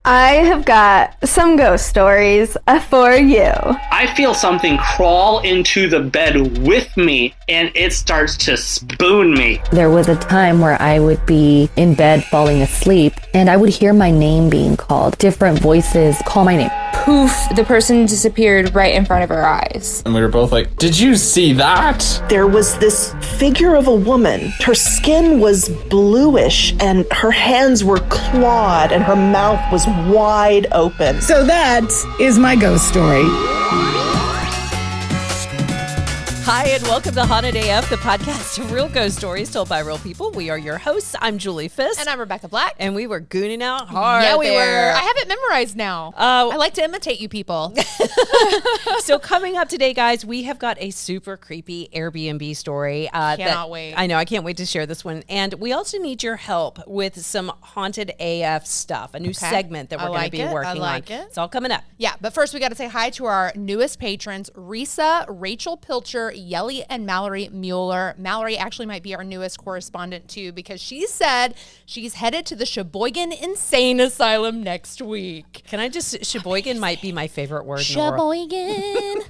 I have got some ghost stories for you. I feel something crawl into the bed with me and it starts to spoon me. There was a time where I would be in bed falling asleep and I would hear my name being called. Different voices call my name. Poof, the person disappeared right in front of our eyes. And we were both like, did you see that? There was this figure of a woman. Her skin was bluish and her hands were clawed and her mouth was wide open. So that is my ghost story. Hi, and welcome to Haunted AF, the podcast of real ghost stories told by real people. We are your hosts. I'm Julie Fisk. And I'm Rebecca Black. And we were gooning out hard. Yeah, we there. were. I have it memorized now. I like to imitate you people. So coming up today, guys, we have got a super creepy Airbnb story. Cannot wait. I know. I can't wait to share this one. And we also need your help with some Haunted AF stuff, a new segment that we're going to be working on. It's all coming up. Yeah, but first we got to say hi to our newest patrons, Risa, Rachel Pilcher, Yelly, and Mallory Mueller. Mallory actually might be our newest correspondent too, because she said she's headed to the Sheboygan Insane Asylum next week. Can I just, Sheboygan might be my favorite word in the world. Sheboygan.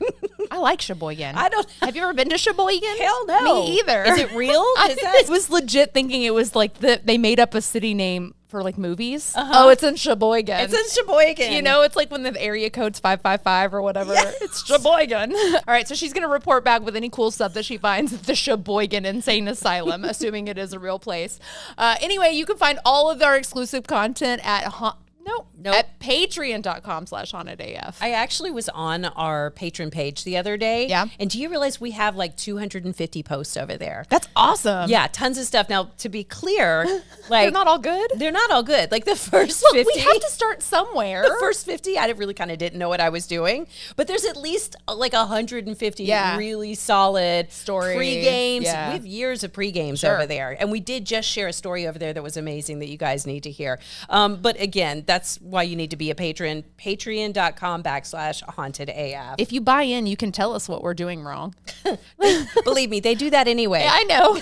I like Sheboygan. Have you ever been to Sheboygan? Hell no. Me either. Is it real? I was legit thinking it was like they made up a city name for like movies. Oh, it's in Sheboygan. It's in Sheboygan. You know, it's like when the area code's 555 or whatever. Yes. It's Sheboygan. All right, so she's going to report back with any cool stuff that she finds at the Sheboygan Insane Asylum, assuming it is a real place. Anyway, you can find all of our exclusive content at at patreon.com/hauntedaf. I actually was on our patron page the other day. Yeah. And do you realize we have like 250 posts over there? That's awesome. Yeah, tons of stuff. Now, to be clear, like they're not all good. They're not all good. Like the first 50. We have to start somewhere. The first 50, I really kind of didn't know what I was doing. But there's at least like 150 really solid stories. Pre-games. Yeah. We have years of pre-games over there. And we did just share a story over there that was amazing that you guys need to hear. But again, that's why you need to be a patron. Patreon.com/hauntedaf. If you buy in, you can tell us what we're doing wrong. Believe me, they do that anyway. Yeah, I know.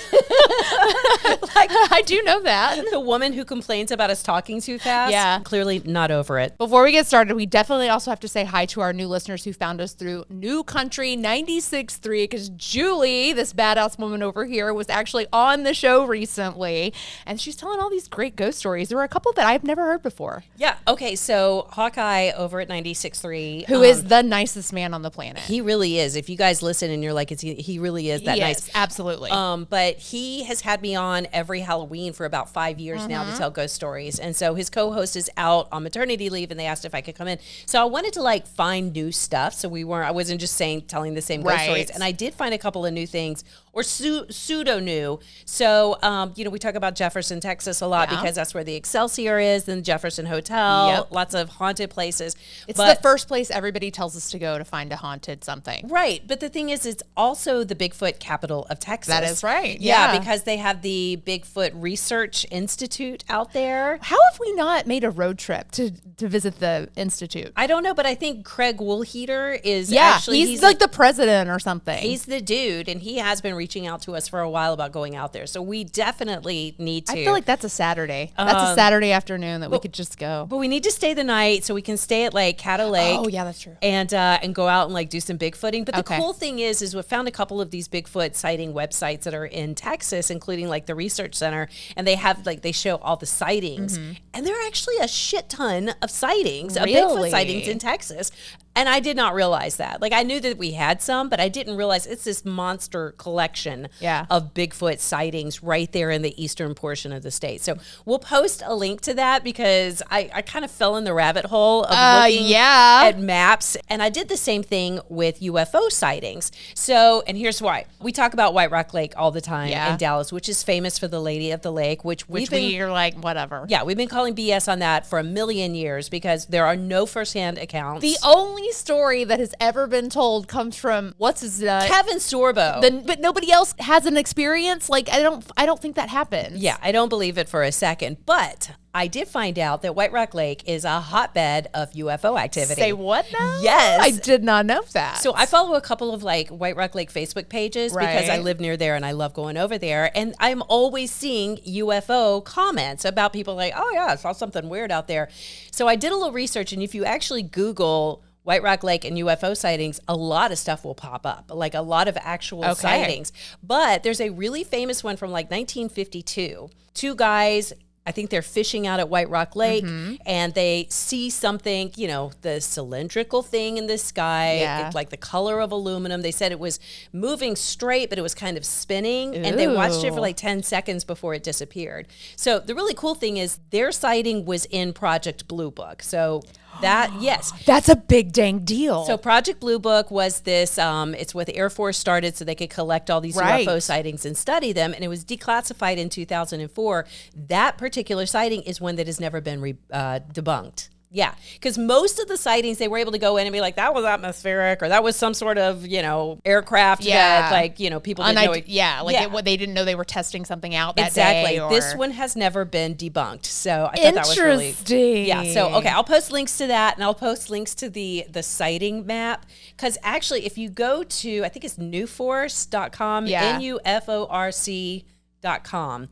Like, I do know that. The woman who complains about us talking too fast, clearly not over it. Before we get started, we definitely also have to say hi to our new listeners who found us through New Country 96.3, because Julie, this badass woman over here, was actually on the show recently, and she's telling all these great ghost stories. There were a couple that I've never heard before. Yeah, okay, so Hawkeye over at 96.3. Who is the nicest man on the planet. He really is. If you guys listen and you're like, he really is that nice. Yes, absolutely. But he has had me on every Halloween for about 5 years now to tell ghost stories. And so his co-host is out on maternity leave and they asked if I could come in. So I wanted to like find new stuff. So I wasn't just telling the same ghost stories. And I did find a couple of new things, or pseudo new. So, we talk about Jefferson, Texas a lot because that's where the Excelsior is, and the Jefferson Hotel, lots of haunted places. It's the first place everybody tells us to go to find a haunted something. Right. But the thing is, it's also the Bigfoot capital of Texas. That is right. Yeah, because they have the Bigfoot Research Institute out there. How have we not made a road trip to visit the institute? I don't know, but I think Craig Woolheater is he's like the president or something. He's the dude, and he has been reaching out to us for a while about going out there. So we definitely need to. I feel like that's a Saturday. That's a Saturday afternoon that we could just go. But we need to stay the night so we can stay at like Caddo Lake. Oh yeah, that's true. And go out and like do some Bigfooting. But the cool thing is we found a couple of these Bigfoot sighting websites that are in Texas, including like the Research Center, and they have they show all the sightings, and there are actually a shit ton of sightings, of Bigfoot sightings in Texas. And I did not realize that. Like, I knew that we had some, but I didn't realize it's this monster collection of Bigfoot sightings right there in the eastern portion of the state. So we'll post a link to that because I kind of fell in the rabbit hole of looking at maps. And I did the same thing with UFO sightings. So, and here's why. We talk about White Rock Lake all the time in Dallas, which is famous for the Lady of the Lake, which we're like, whatever. Yeah, we've been calling BS on that for a million years because there are no firsthand accounts. The only only story that has ever been told comes from what's his Kevin Sorbo. but nobody else has an experience. Like I don't think that happens. Yeah, I don't believe it for a second. But I did find out that White Rock Lake is a hotbed of UFO activity. Say what now? Yes. I did not know that. So I follow a couple of like White Rock Lake Facebook pages because I live near there and I love going over there. And I'm always seeing UFO comments about people like, oh yeah, I saw something weird out there. So I did a little research, and if you actually Google White Rock Lake and UFO sightings, a lot of stuff will pop up, like a lot of actual sightings. But there's a really famous one from like 1952. Two guys, I think they're fishing out at White Rock Lake, and they see something, you know, the cylindrical thing in the sky, it's like the color of aluminum. They said it was moving straight, but it was kind of spinning, and they watched it for like 10 seconds before it disappeared. So the really cool thing is their sighting was in Project Blue Book. So that, yes. That's a big dang deal. So Project Blue Book was this, it's what the Air Force started so they could collect all these UFO sightings and study them, and it was declassified in 2004. That particular sighting is one that has never been debunked. Yeah, because most of the sightings, they were able to go in and be like, that was atmospheric, or that was some sort of, you know, aircraft that, like, you know, people didn't know. They didn't know they were testing something out that day. day. This one has never been debunked. So I thought that was really interesting. Yeah. So, okay, I'll post links to that, and I'll post links to the sighting map. Because actually, if you go to, I think it's newforce.com, NUFORC.com.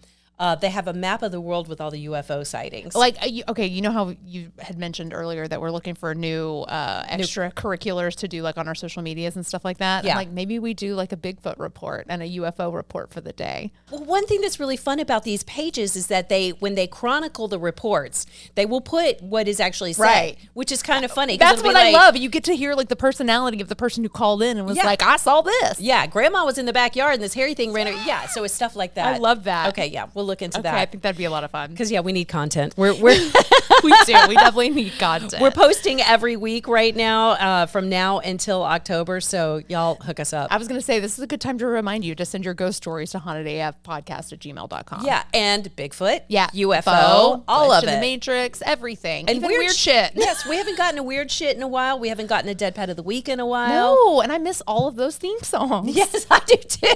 They have a map of the world with all the UFO sightings. Like, you know how you had mentioned earlier that we're looking for new extracurriculars to do, like on our social medias and stuff like that. Yeah. And like maybe we do like a Bigfoot report and a UFO report for the day. Well, one thing that's really fun about these pages is that when they chronicle the reports, they will put what is actually said, which is kind of funny. That's what I love. You get to hear like the personality of the person who called in and was like, I saw this. Yeah, grandma was in the backyard and this hairy thing ran over. Yeah, so it's stuff like that. I love that. Okay, yeah, we'll look into that. I think that'd be a lot of fun. Because, we need content. We're we do. We definitely need content. We're posting every week right now from now until October, so y'all hook us up. I was going to say, this is a good time to remind you to send your ghost stories to hauntedafpodcast@gmail.com. Yeah, and Bigfoot, UFO, all of it. The Matrix, everything. And even weird shit. Yes, we haven't gotten a weird shit in a while. We haven't gotten a dead pet of the week in a while. No, and I miss all of those theme songs. Yes, I do too.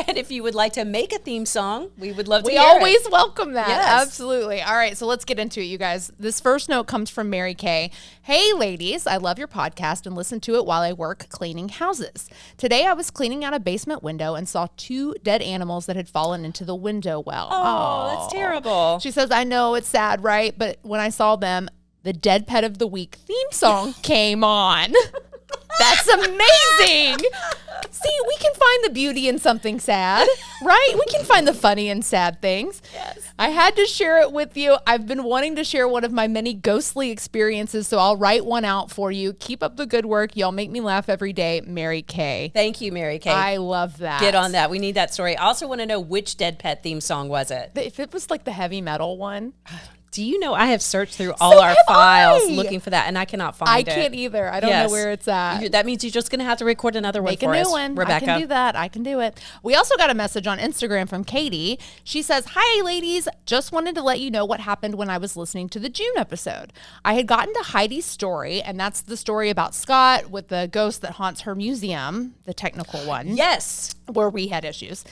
And if you would like to make a theme song, we would love to hear always welcome that. Yes. Absolutely. All right, so let's get into it, you guys. This first note comes from Mary Kay. Hey, ladies, I love your podcast and listen to it while I work cleaning houses. Today, I was cleaning out a basement window and saw 2 dead animals that had fallen into the window well. Oh, that's terrible. She says, I know it's sad, right? But when I saw them, the Dead Pet of the Week theme song came on. That's amazing. See, we can find the beauty in something sad, right? We can find the funny in sad things. Yes. I had to share it with you. I've been wanting to share one of my many ghostly experiences, so I'll write one out for you. Keep up the good work. Y'all make me laugh every day. Mary Kay. Thank you, Mary Kay. I love that. Get on that. We need that story. I also want to know which Dead Pet theme song was it? If it was like the heavy metal one. Do you know I have searched through all our files looking for that, and I cannot find it. I can't either. I don't know where it's at. That means you're just going to have to record another one Make for a us, new one. Rebecca. I can do that. I can do it. We also got a message on Instagram from Katie. She says, hi, ladies. Just wanted to let you know what happened when I was listening to the June episode. I had gotten to Heidi's story, and that's the story about Scott with the ghost that haunts her museum, the technical one. Yes. Where we had issues.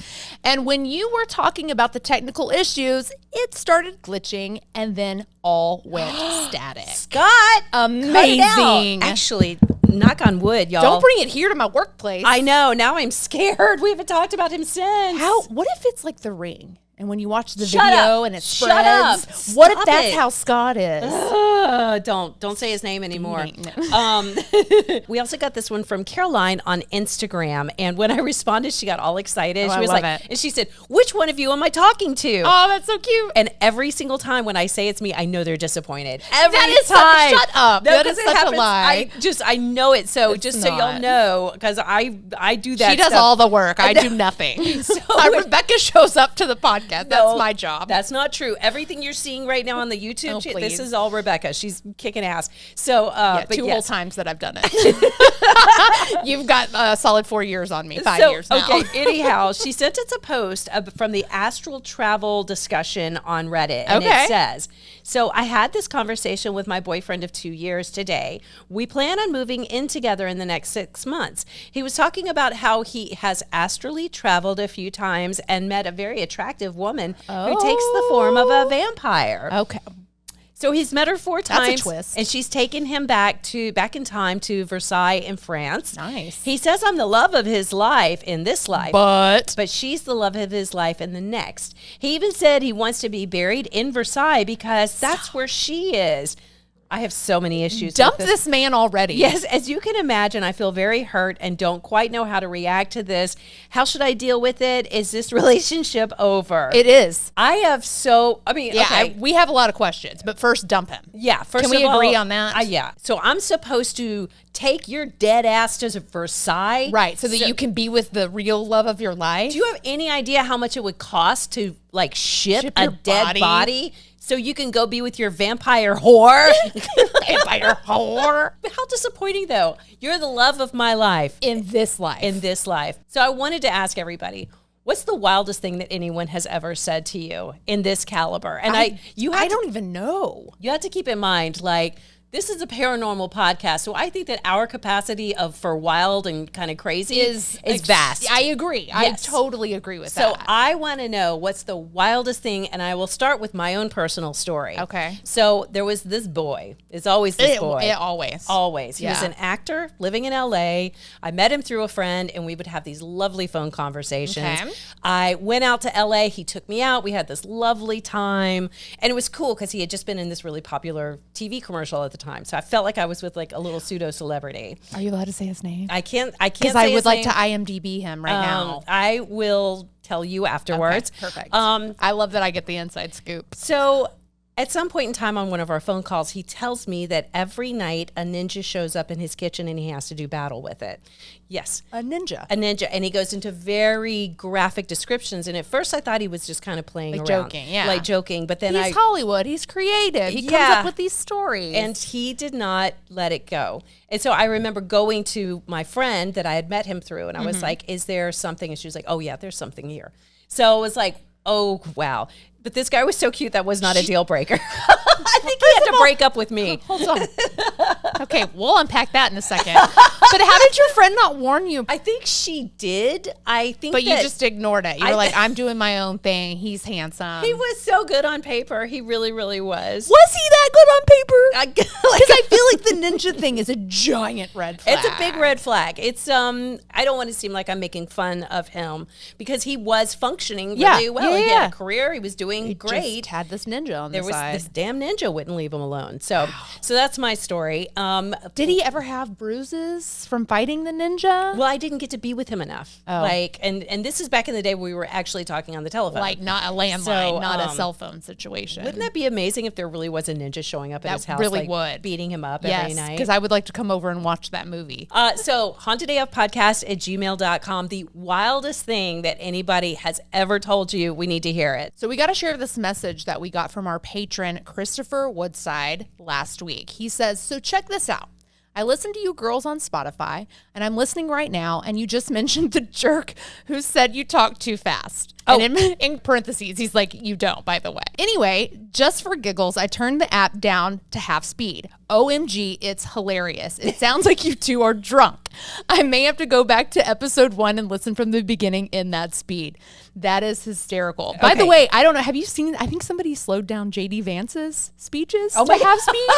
And when you were talking about the technical issues, it started glitching and then all went static. Scott, amazing. Actually, knock on wood, y'all. Don't bring it here to my workplace. I know. Now I'm scared. We haven't talked about him since. What if it's like The Ring? And when you watch the Shut video up. and it Shut spreads, up. what Stop if that's it. how Scott is? Don't say his name anymore. We also got this one from Caroline on Instagram, and when I responded, she got all excited. She was like, and she said, "Which one of you am I talking to?" Oh, that's so cute. And every single time when I say it's me, I know they're disappointed. That is time. Shut up. No, that is such happens. a lie. I know it. So It's just not. so y'all know, because I do that. She does stuff. all the work. I do nothing. Rebecca shows up to the podcast. That's my job. That's not true. Everything you're seeing right now on the YouTube, Oh, this is all Rebecca. She's kicking ass. So, but 2 whole times that I've done it. You've got a solid 4 years on me. 5 years now. Okay, anyhow, she sent us a post from the astral travel discussion on Reddit. And it says, So I had this conversation with my boyfriend of 2 years today. We plan on moving in together in the next 6 months. He was talking about how he has astrally traveled a few times and met a very attractive woman who takes the form of a vampire. Okay. So he's met her 4 times. That's a twist. And she's taken him back in time to Versailles in France. Nice. He says I'm the love of his life in this life. But she's the love of his life in the next. He even said he wants to be buried in Versailles because that's where she is. I have so many issues. Dump with this man already. Yes, as you can imagine, I feel very hurt and don't quite know how to react to this. How should I deal with it? Is this relationship over? It is. We have a lot of questions, but first dump him. Yeah, first Can we of all, agree on that? Yeah. So I'm supposed to take your dead ass to Versailles. Right, so that you can be with the real love of your life. Do you have any idea how much it would cost to ship a your dead body? So you can go be with your vampire whore. Vampire whore. But how disappointing, though. You're the love of my life. In this life. So I wanted to ask everybody, what's the wildest thing that anyone has ever said to you in this caliber? And I don't even know. You have to keep in mind, this is a paranormal podcast, so I think that our capacity for wild and kind of crazy is vast. I agree. Yes. I totally agree with So that. I want to know what's the wildest thing, and I will start with my own personal story. Okay. So there was this boy. It's always this boy. Always. He was an actor living in LA. I met him through a friend, and we would have these lovely phone conversations. Okay. I went out to LA. He took me out. We had this lovely time, and it was cool because he had just been in this really popular TV commercial at the time. So I felt like I was with a little pseudo celebrity. Are you allowed to say his name? I can't Because I would like to IMDb him right now. I will tell you afterwards. Okay, perfect. I love that I get the inside scoop. So at some point in time on one of our phone calls, he tells me that every night a ninja shows up in his kitchen and he has to do battle with it. Yes. A ninja. And he goes into very graphic descriptions. And at first I thought he was just kind of playing around. Joking, yeah. Like joking. But then He's Hollywood. He's creative. He comes up with these stories. And he did not let it go. And so I remember going to my friend that I had met him through. And I was like, is there something? And she was like, oh, yeah, there's something here. So it was like, oh, wow. But this guy was so cute, that was not a deal breaker. I think he had to break up with me. Hold on. Okay, we'll unpack that in a second. But how did your friend not warn you? I think she did. But you just ignored it. You were like, I'm doing my own thing. He's handsome. He was so good on paper. He really, really was. Was he that good on paper? Because I feel like the ninja thing is a giant red flag. It's a big red flag. It's I don't want to seem like I'm making fun of him because he was functioning really well. Yeah. He had a career. He was doing great. Just had this ninja on the side. There was this damn ninja wouldn't leave him alone. So that's my story. Did he ever have bruises from fighting the ninja? Well, I didn't get to be with him enough. Oh. And this is back in the day where we were actually talking on the telephone. Like not a landline, not a cell phone situation. Wouldn't that be amazing if there really was a ninja showing up at his house? Really would. Beating him up every night. Because I would like to come over and watch that movie. So hauntedafpodcast@gmail.com. The wildest thing that anybody has ever told you, we need to hear it. So we got to share this message that we got from our patron, Christopher Woodside, last week. He says, so check this out. I listen to you girls on Spotify, and I'm listening right now, and you just mentioned the jerk who said you talk too fast. Oh. And in parentheses, he's like, you don't, by the way. Anyway, just for giggles, I turned the app down to half speed. OMG, it's hilarious. It sounds like you two are drunk. I may have to go back to episode 1 and listen from the beginning in that speed. That is hysterical. By the way, I don't know. Have you seen, I think somebody slowed down JD Vance's speeches to half speed.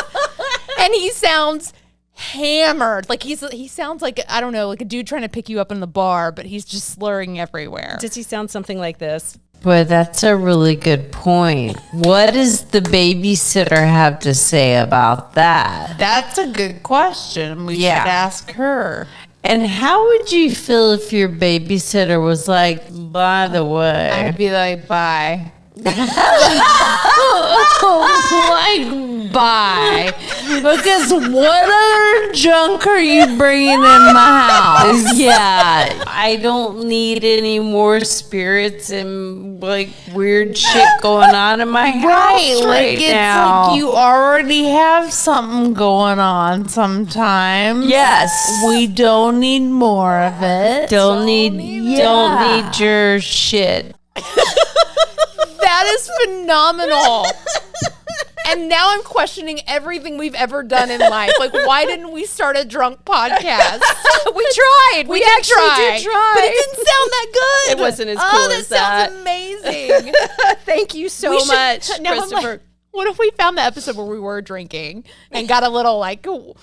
And he sounds hammered. Like he sounds like, I don't know, like a dude trying to pick you up in the bar, but he's just slurring everywhere. Does he sound something like this? But that's a really good point. What does the babysitter have to say about that? That's a good question. We should ask her. And how would you feel if your babysitter was like, by the way? I'd be like, bye. Like, bye. Because what other junk are you bringing in my house? Yeah, I don't need any more spirits and like weird shit going on in my house right now. Like you already have something going on sometimes. Yes. We don't need more of it. Don't need your shit. That is phenomenal. And now I'm questioning everything we've ever done in life. Like, why didn't we start a drunk podcast? We tried. We actually did try. But it didn't sound that good. It wasn't as cool as that. Sounds amazing. Thank you so much, now I'm Christopher. like, what if we found the episode where we were drinking and got a little like woo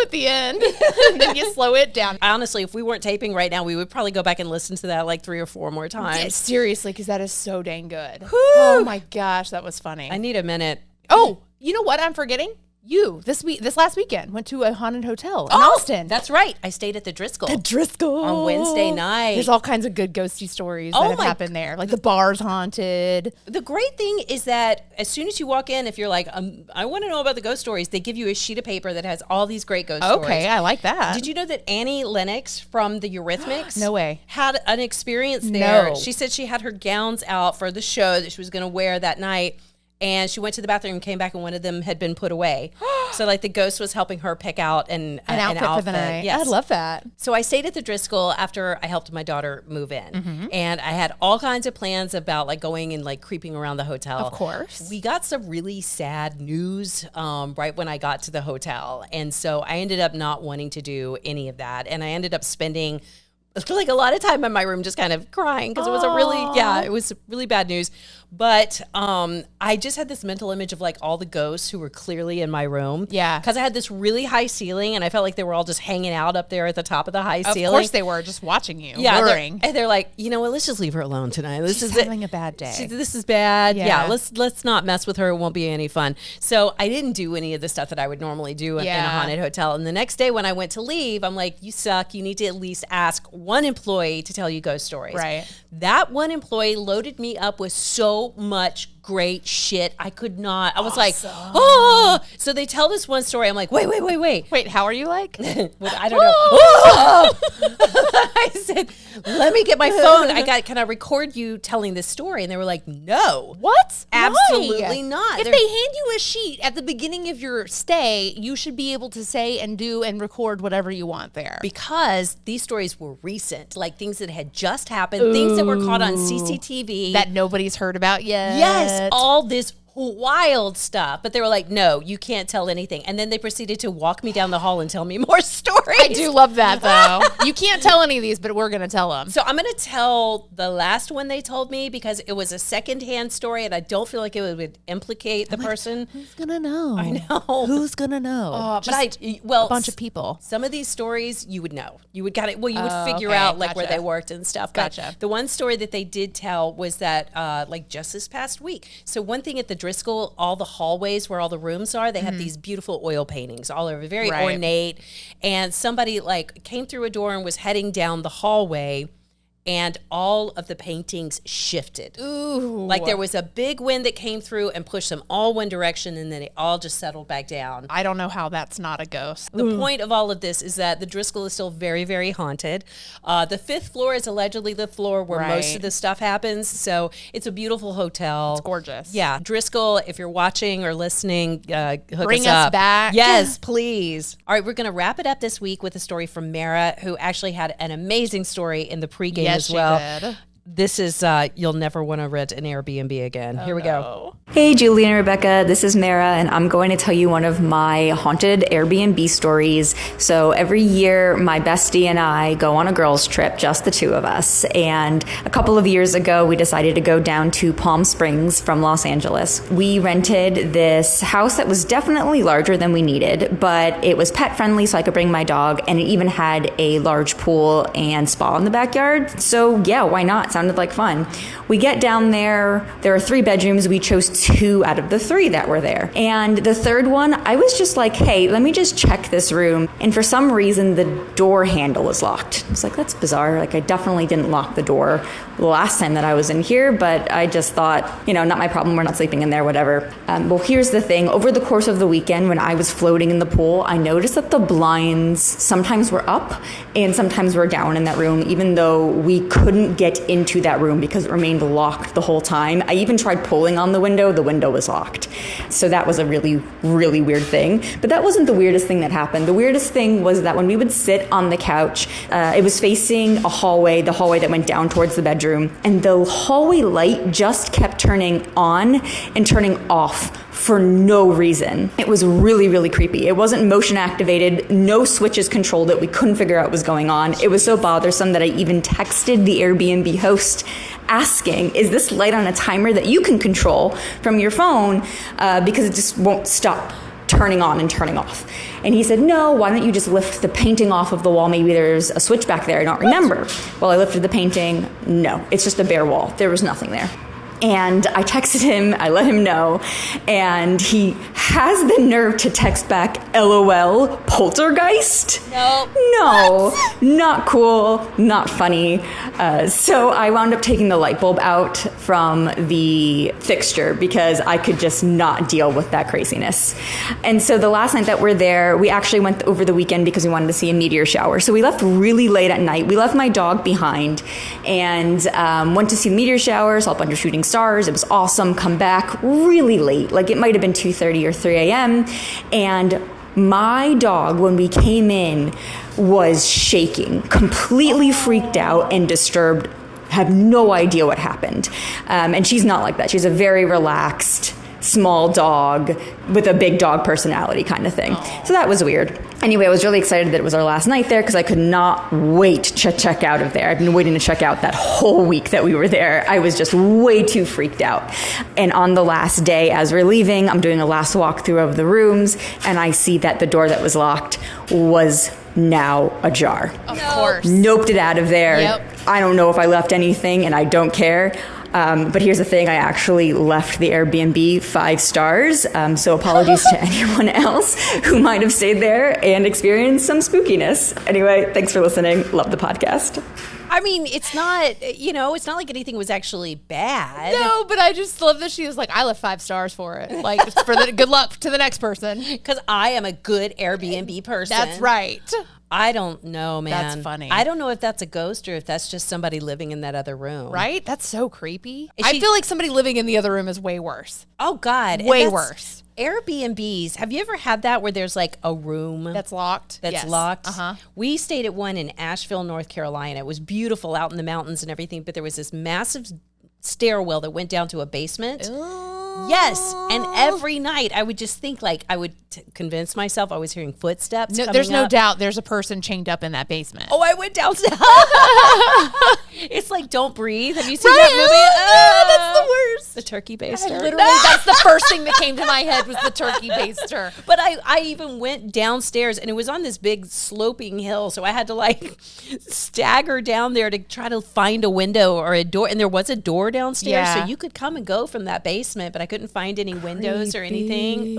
at the end, and then you slow it down? Honestly, if we weren't taping right now, we would probably go back and listen to that like 3 or 4 more times. Yeah, seriously, because that is so dang good. Oh my gosh, that was funny. I need a minute. Oh, you know what I'm forgetting? You this last weekend went to a haunted hotel in Austin. That's right. I stayed at the Driskill. The Driskill on Wednesday night. There's all kinds of good ghosty stories that have happened there. Like the bar's haunted. The great thing is that as soon as you walk in, if you're like, I want to know about the ghost stories, they give you a sheet of paper that has all these great ghost stories. Okay, I like that. Did you know that Annie Lennox from the Eurythmics No way. had an experience there? No. She said she had her gowns out for the show that she was going to wear that night. And she went to the bathroom and came back, and one of them had been put away. So, like, the ghost was helping her pick out an outfit for the night. Yes. I love that. So I stayed at the Driskill after I helped my daughter move in. And I had all kinds of plans about, like, going and, like, creeping around the hotel. Of course. We got some really sad news right when I got to the hotel. And so I ended up not wanting to do any of that. And I ended up spending like a lot of time in my room just kind of crying because it was it was really bad news. But I just had this mental image of like all the ghosts who were clearly in my room. Yeah. Because I had this really high ceiling and I felt like they were all just hanging out up there at the top of the high ceiling. Of course they were, just watching you. Yeah. Luring. They're like, you know what, let's just leave her alone tonight. She's having a bad day. This is bad. Yeah. Let's not mess with her. It won't be any fun. So I didn't do any of the stuff that I would normally do in a haunted hotel. And the next day when I went to leave, I'm like, you suck. You need to at least ask one employee to tell you ghost stories. Right. That one employee loaded me up with so much great shit. I could not. I was like, oh. So they tell this one story. I'm like, wait. Wait, how are you like? I don't know. Oh. I said, let me get my phone. Can I record you telling this story? And they were like, no. What? Absolutely not. If they hand you a sheet at the beginning of your stay, you should be able to say and do and record whatever you want there. Because these stories were recent, like things that had just happened, things that were caught on CCTV. That nobody's heard about yet. Yes, all this wild stuff. But they were like, no, you can't tell anything. And then they proceeded to walk me down the hall and tell me more stories. I do love that, though. You can't tell any of these, but we're going to tell them. So I'm going to tell the last one they told me because it was a secondhand story and I don't feel like it would implicate the person. Who's going to know? I know. Who's going to know? But a bunch of people. Some of these stories you would know. You would you would figure okay, out like gotcha. where they worked and stuff. Gotcha. But the one story that they did tell was that like just this past week. So one thing at the Driskill, all the hallways where all the rooms are, they have these beautiful oil paintings all over, very ornate. And somebody like came through a door and was heading down the hallway and all of the paintings shifted. Ooh. Like there was a big wind that came through and pushed them all one direction and then they all just settled back down. I don't know how that's not a ghost. The point of all of this is that the Driskill is still very, very haunted. The 5th floor is allegedly the floor where most of the stuff happens. So it's a beautiful hotel. It's gorgeous. Yeah. Driskill, if you're watching or listening, Bring us us up. back. Yes, please. All right, we're going to wrap it up this week with a story from Mara, who actually had an amazing story in the pregame as well. She did. This is, you'll never want to rent an Airbnb again. Here we go. Hey, Julie and Rebecca, this is Mara, and I'm going to tell you one of my haunted Airbnb stories. So every year, my bestie and I go on a girls' trip, just the two of us. And a couple of years ago, we decided to go down to Palm Springs from Los Angeles. We rented this house that was definitely larger than we needed, but it was pet friendly, so I could bring my dog, and it even had a large pool and spa in the backyard. So yeah, why not? Sounded like fun. We get down there. There are 3 bedrooms. We chose 2 out of the 3 that were there. And the third one, I was just like, hey, let me just check this room. And for some reason, the door handle was locked. I was like, that's bizarre. Like, I definitely didn't lock the door the last time that I was in here, but I just thought, not my problem. We're not sleeping in there, whatever. Well, here's the thing. Over the course of the weekend, when I was floating in the pool, I noticed that the blinds sometimes were up and sometimes were down in that room, even though we couldn't get into that room because it remained locked the whole time. I even tried pulling on the window was locked. So that was a really, really weird thing. But that wasn't the weirdest thing that happened. The weirdest thing was that when we would sit on the couch, it was facing a hallway, the hallway that went down towards the bedroom, and the hallway light just kept turning on and turning off for no reason. It was really, really creepy. It wasn't motion activated. No switches controlled it. We couldn't figure out what was going on. It was so bothersome that I even texted the Airbnb host asking, is this light on a timer that you can control from your phone? Because it just won't stop turning on and turning off. And he said, no, why don't you just lift the painting off of the wall? Maybe there's a switch back there. I don't remember. Well, I lifted the painting. No, it's just a bare wall. There was nothing there. And I texted him, I let him know, and he has the nerve to text back, LOL, poltergeist? No, not cool, not funny. So I wound up taking the light bulb out from the fixture because I could just not deal with that craziness. And so the last night that we're there, we actually went over the weekend because we wanted to see a meteor shower. So we left really late at night. We left my dog behind and went to see the meteor shower, saw a bunch of shooting stars. It was awesome. Come back really late. Like it might have been 2:30 or 3 a.m. And my dog, when we came in, was shaking, completely freaked out and disturbed. Have no idea what happened. And she's not like that. She's a very relaxed, small dog with a big dog personality kind of thing. So that was weird. Anyway, I was really excited that it was our last night there because I could not wait to check out of there. I've been waiting to check out that whole week that we were there. I was just way too freaked out. And on the last day, as we're leaving, I'm doing a last walkthrough of the rooms, and I see that the door that was locked was now ajar. Of course. Noped it out of there. Yep. I don't know if I left anything, and I don't care. But here's the thing, I actually left the Airbnb 5 stars, so apologies to anyone else who might have stayed there and experienced some spookiness. Anyway, thanks for listening. Love the podcast. I mean, it's not, it's not like anything was actually bad. No, but I just love that she was like, I left 5 stars for it. Like, for the good luck to the next person. Because I am a good Airbnb person. That's right. I don't know, man. That's funny. I don't know if that's a ghost or if that's just somebody living in that other room. Right? That's so creepy. I feel like somebody living in the other room is way worse. Oh, God. Way worse. Airbnbs, have you ever had that where there's like a room that's locked? That's locked. We stayed at one in Asheville, North Carolina. It was beautiful out in the mountains and everything, but there was this massive stairwell that went down to a basement. Ooh. Yes, and every night I would just think like I would convince myself I was hearing footsteps. There's no doubt there's a person chained up in that basement. Oh, I went downstairs. It's like Don't Breathe. Have you seen that movie? That's the worst. The turkey baster. Literally, that's the first thing that came to my head was the turkey baster. But I even went downstairs, and it was on this big sloping hill, so I had to like stagger down there to try to find a window or a door, and there was a door downstairs, so you could come and go from that basement, but I couldn't find any windows or anything.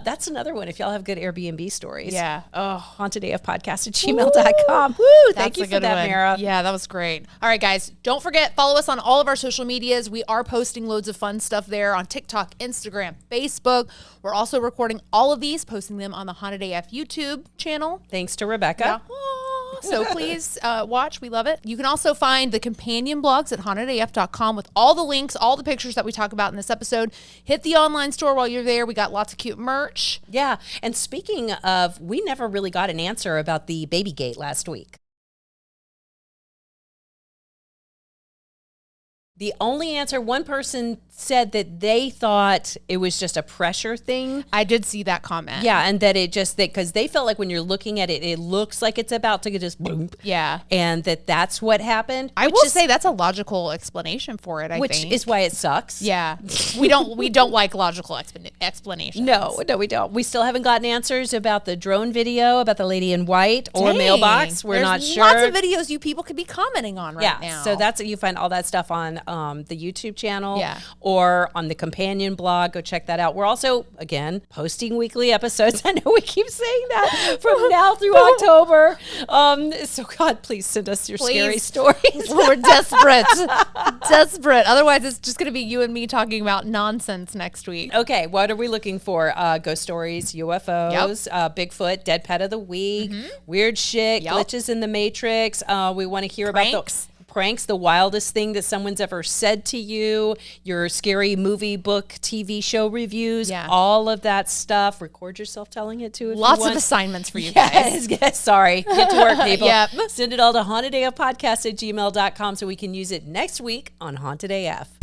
That's another one if y'all have good Airbnb stories. Yeah. Oh, hauntedafpodcast@gmail.com. Woo! Thank you for that, Mara. Yeah, that was great. All right, guys, don't forget, follow us on all of our social medias. We are posting loads of fun stuff there on TikTok, Instagram, Facebook. We're also recording all of these, posting them on the Haunted AF YouTube channel. Thanks to Rebecca. Yeah. So please watch. We love it. You can also find the companion blogs at hauntedaf.com with all the links, all the pictures that we talk about in this episode. Hit the online store while you're there. We got lots of cute merch. Yeah. And speaking of, we never really got an answer about the baby gate last week. The only answer, one person said that they thought it was just a pressure thing. I did see that comment. Yeah, and that it just, because they felt like when you're looking at it, it looks like it's about to just boom. Yeah. And that's what happened. I will say that's a logical explanation for it, I think. Which is why it sucks. Yeah. We don't like logical explanations. No, we don't. We still haven't gotten answers about the drone video, about the lady in white or mailbox. We're not sure. Lots of videos you people could be commenting on right now. So you find all that stuff on the YouTube channel or on the companion blog. Go check that out. We're also, again, posting weekly episodes. I know we keep saying that from now through October. So God, please send us your scary stories. We're desperate. Desperate. Otherwise, it's just going to be you and me talking about nonsense next week. Okay, what are we looking for? Ghost stories, UFOs, Bigfoot, dead pet of the week, weird shit, glitches in the Matrix. We want to hear about the pranks, the wildest thing that someone's ever said to you, your scary movie, book, TV show reviews, all of that stuff. Record yourself telling it too if Lots you want. of assignments for you guys. Yes, sorry. Get to work, people. Yep. Send it all to hauntedafpodcast@gmail.com so we can use it next week on Haunted AF.